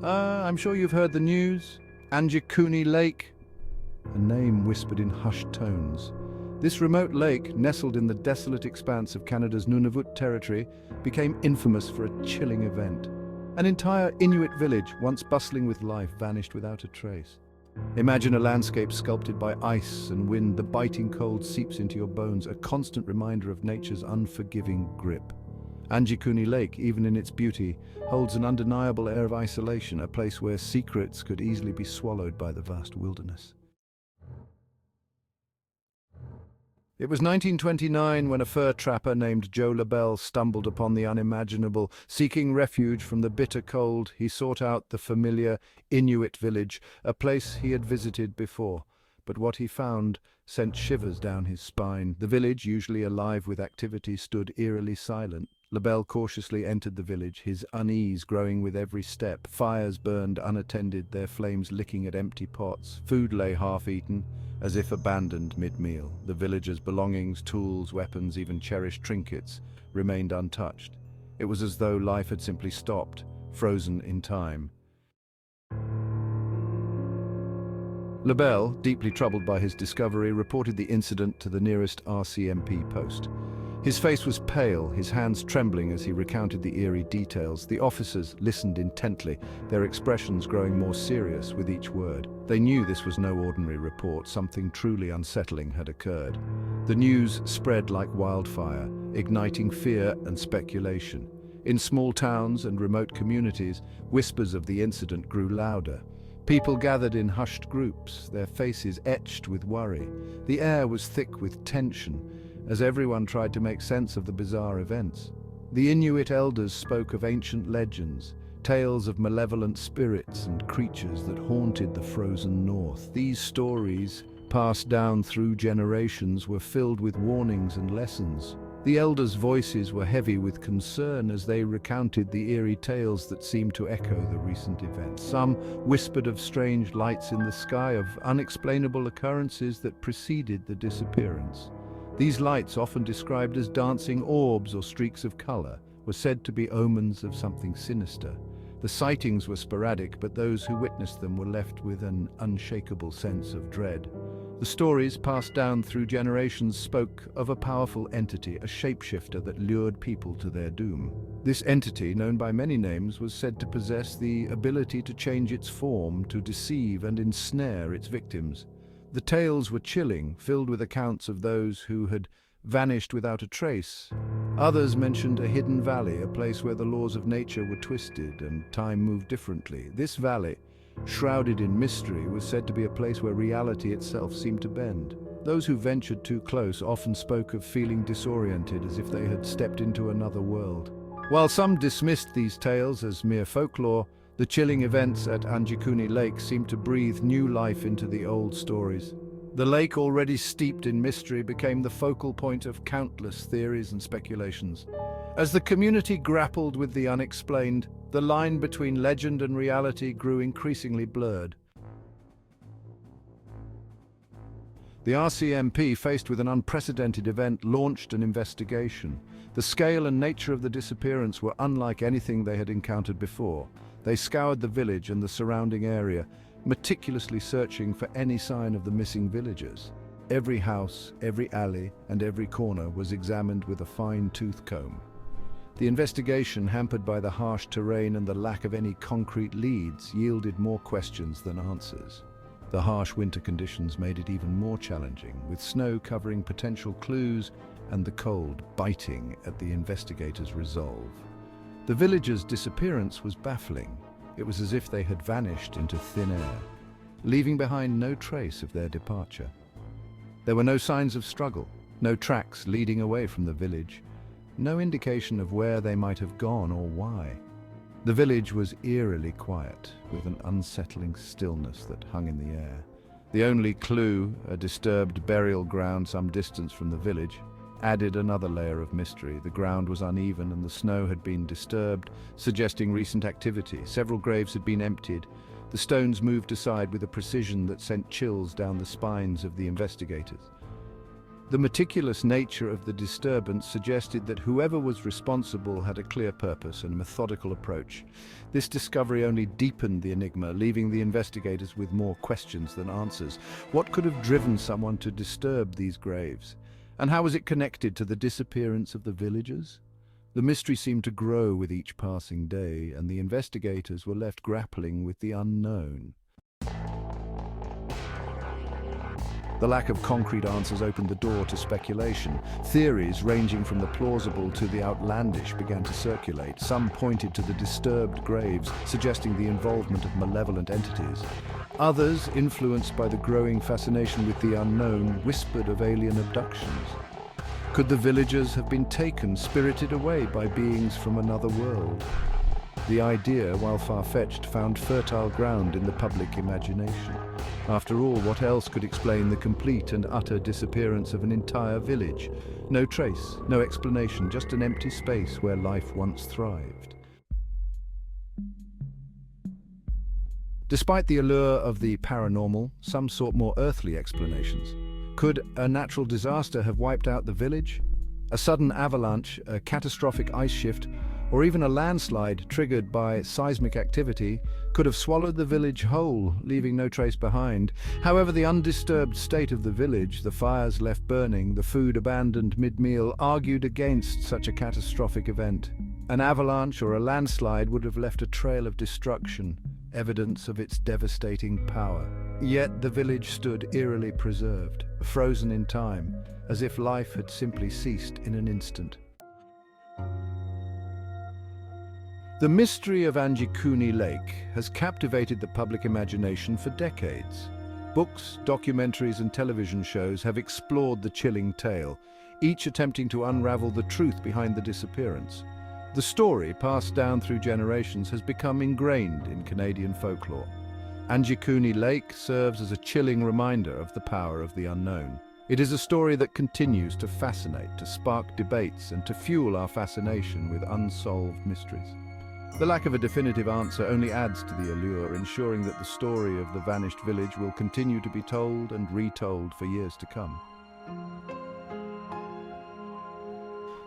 I'm sure you've heard the news. Anjikuni Lake. A name whispered in hushed tones. This remote lake, nestled in the desolate expanse of Canada's Nunavut territory, became infamous for a chilling event. An entire Inuit village, once bustling with life, vanished without a trace. Imagine a landscape sculpted by ice and wind. The biting cold seeps into your bones, a constant reminder of nature's unforgiving grip. Anjikuni Lake, even in its beauty, holds an undeniable air of isolation, a place where secrets could easily be swallowed by the vast wilderness. It was 1929 when a fur trapper named Joe Labelle stumbled upon the unimaginable. Seeking refuge from the bitter cold, he sought out the familiar Inuit village, a place he had visited before. But what he found sent shivers down his spine. The village, usually alive with activity, stood eerily silent. Labelle cautiously entered the village, his unease growing with every step. Fires burned unattended, their flames licking at empty pots. Food lay half-eaten, as if abandoned mid-meal. The villagers' belongings, tools, weapons, even cherished trinkets, remained untouched. It was as though life had simply stopped, frozen in time. Labelle, deeply troubled by his discovery, reported the incident to the nearest RCMP post. His face was pale, his hands trembling as he recounted the eerie details. The officers listened intently, their expressions growing more serious with each word. They knew this was no ordinary report. Something truly unsettling had occurred. The news spread like wildfire, igniting fear and speculation. In small towns and remote communities, whispers of the incident grew louder. People gathered in hushed groups, their faces etched with worry. The air was thick with tension, as everyone tried to make sense of the bizarre events. The Inuit elders spoke of ancient legends, tales of malevolent spirits and creatures that haunted the frozen north. These stories, passed down through generations, were filled with warnings and lessons. The elders' voices were heavy with concern as they recounted the eerie tales that seemed to echo the recent events. Some whispered of strange lights in the sky, of unexplainable occurrences that preceded the disappearance. These lights, often described as dancing orbs or streaks of color, were said to be omens of something sinister. The sightings were sporadic, but those who witnessed them were left with an unshakable sense of dread. The stories, passed down through generations, spoke of a powerful entity, a shapeshifter that lured people to their doom. This entity, known by many names, was said to possess the ability to change its form, to deceive and ensnare its victims. The tales were chilling, filled with accounts of those who had vanished without a trace. Others mentioned a hidden valley, a place where the laws of nature were twisted and time moved differently. This valley, shrouded in mystery, was said to be a place where reality itself seemed to bend. Those who ventured too close often spoke of feeling disoriented, as if they had stepped into another world. While some dismissed these tales as mere folklore, the chilling events at Anjikuni Lake seemed to breathe new life into the old stories. The lake, already steeped in mystery, became the focal point of countless theories and speculations. As the community grappled with the unexplained, the line between legend and reality grew increasingly blurred. The RCMP, faced with an unprecedented event, launched an investigation. The scale and nature of the disappearance were unlike anything they had encountered before. They scoured the village and the surrounding area, meticulously searching for any sign of the missing villagers. Every house, every alley, and every corner was examined with a fine-tooth comb. The investigation, hampered by the harsh terrain and the lack of any concrete leads, yielded more questions than answers. The harsh winter conditions made it even more challenging, with snow covering potential clues and the cold biting at the investigators' resolve. The villagers' disappearance was baffling. It was as if they had vanished into thin air, leaving behind no trace of their departure. There were no signs of struggle, no tracks leading away from the village, no indication of where they might have gone or why. The village was eerily quiet, with an unsettling stillness that hung in the air. The only clue, a disturbed burial ground some distance from the village, added another layer of mystery. The ground was uneven and the snow had been disturbed, suggesting recent activity. Several graves had been emptied. The stones moved aside with a precision that sent chills down the spines of the investigators. The meticulous nature of the disturbance suggested that whoever was responsible had a clear purpose and a methodical approach. This discovery only deepened the enigma, leaving the investigators with more questions than answers. What could have driven someone to disturb these graves? And how was it connected to the disappearance of the villagers? The mystery seemed to grow with each passing day, and the investigators were left grappling with the unknown. The lack of concrete answers opened the door to speculation. Theories ranging from the plausible to the outlandish began to circulate. Some pointed to the disturbed graves, suggesting the involvement of malevolent entities. Others, influenced by the growing fascination with the unknown, whispered of alien abductions. Could the villagers have been taken, spirited away by beings from another world? The idea, while far-fetched, found fertile ground in the public imagination. After all, what else could explain the complete and utter disappearance of an entire village? No trace, no explanation, just an empty space where life once thrived. Despite the allure of the paranormal, some sought more earthly explanations. Could a natural disaster have wiped out the village? A sudden avalanche, a catastrophic ice shift, or even a landslide triggered by seismic activity could have swallowed the village whole, leaving no trace behind. However, the undisturbed state of the village, the fires left burning, the food abandoned mid-meal, argued against such a catastrophic event. An avalanche or a landslide would have left a trail of destruction, evidence of its devastating power. Yet the village stood eerily preserved, frozen in time, as if life had simply ceased in an instant. The mystery of Anjikuni Lake has captivated the public imagination for decades. Books, documentaries, and television shows have explored the chilling tale, each attempting to unravel the truth behind the disappearance. The story, passed down through generations, has become ingrained in Canadian folklore. Anjikuni Lake serves as a chilling reminder of the power of the unknown. It is a story that continues to fascinate, to spark debates, and to fuel our fascination with unsolved mysteries. The lack of a definitive answer only adds to the allure, ensuring that the story of the vanished village will continue to be told and retold for years to come.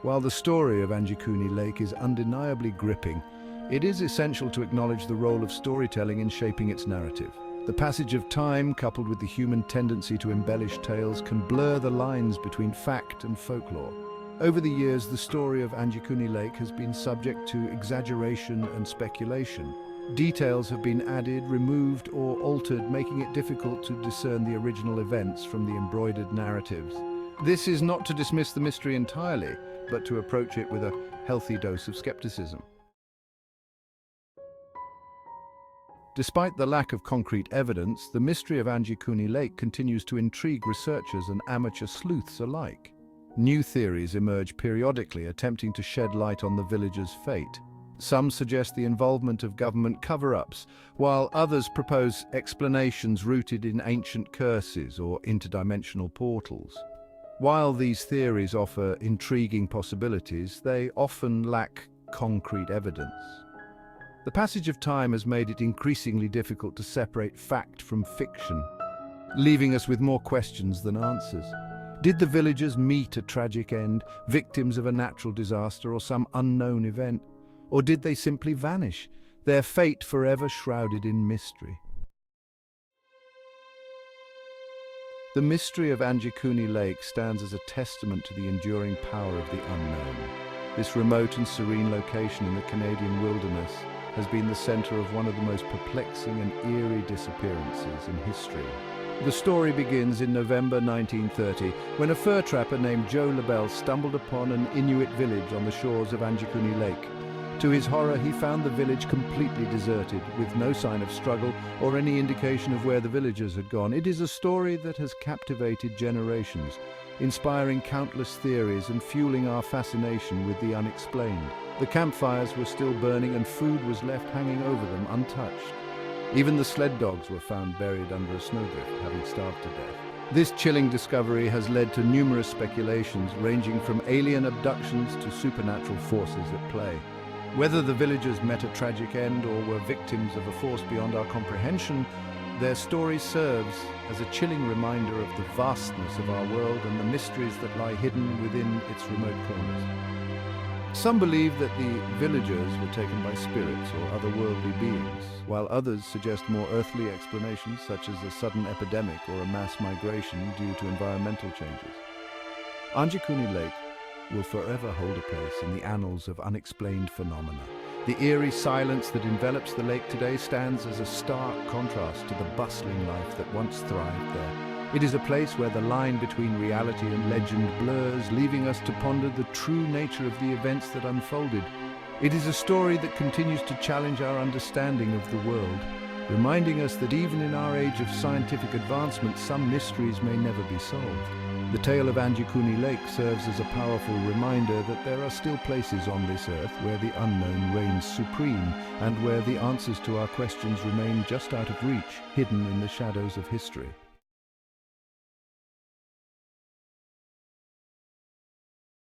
While the story of Anjikuni Lake is undeniably gripping, it is essential to acknowledge the role of storytelling in shaping its narrative. The passage of time, coupled with the human tendency to embellish tales, can blur the lines between fact and folklore. Over the years, the story of Anjikuni Lake has been subject to exaggeration and speculation. Details have been added, removed, or altered, making it difficult to discern the original events from the embroidered narratives. This is not to dismiss the mystery entirely, but to approach it with a healthy dose of skepticism. Despite the lack of concrete evidence, the mystery of Anjikuni Lake continues to intrigue researchers and amateur sleuths alike. New theories emerge periodically, attempting to shed light on the village's fate. Some suggest the involvement of government cover-ups, while others propose explanations rooted in ancient curses or interdimensional portals. While these theories offer intriguing possibilities, they often lack concrete evidence. The passage of time has made it increasingly difficult to separate fact from fiction, leaving us with more questions than answers. Did the villagers meet a tragic end, victims of a natural disaster or some unknown event? Or did they simply vanish, their fate forever shrouded in mystery? The mystery of Anjikuni Lake stands as a testament to the enduring power of the unknown. This remote and serene location in the Canadian wilderness has been the center of one of the most perplexing and eerie disappearances in history. The story begins in November 1930, when a fur trapper named Joe Labelle stumbled upon an Inuit village on the shores of Anjikuni Lake. To his horror, he found the village completely deserted, with no sign of struggle or any indication of where the villagers had gone. It is a story that has captivated generations, inspiring countless theories and fueling our fascination with the unexplained. The campfires were still burning and food was left hanging over them untouched. Even the sled dogs were found buried under a snowdrift, having starved to death. This chilling discovery has led to numerous speculations, ranging from alien abductions to supernatural forces at play. Whether the villagers met a tragic end or were victims of a force beyond our comprehension, Their story serves as a chilling reminder of the vastness of our world and the mysteries that lie hidden within its remote corners. Some believe that the villagers were taken by spirits or otherworldly beings, while others suggest more earthly explanations, such as a sudden epidemic or a mass migration due to environmental changes. Anjikuni Lake will forever hold a place in the annals of unexplained phenomena. The eerie silence that envelops the lake today stands as a stark contrast to the bustling life that once thrived there. It is a place where the line between reality and legend blurs, leaving us to ponder the true nature of the events that unfolded. It is a story that continues to challenge our understanding of the world, reminding us that even in our age of scientific advancement, some mysteries may never be solved. The tale of Anjikuni Lake serves as a powerful reminder that there are still places on this earth where the unknown reigns supreme and where the answers to our questions remain just out of reach, hidden in the shadows of history.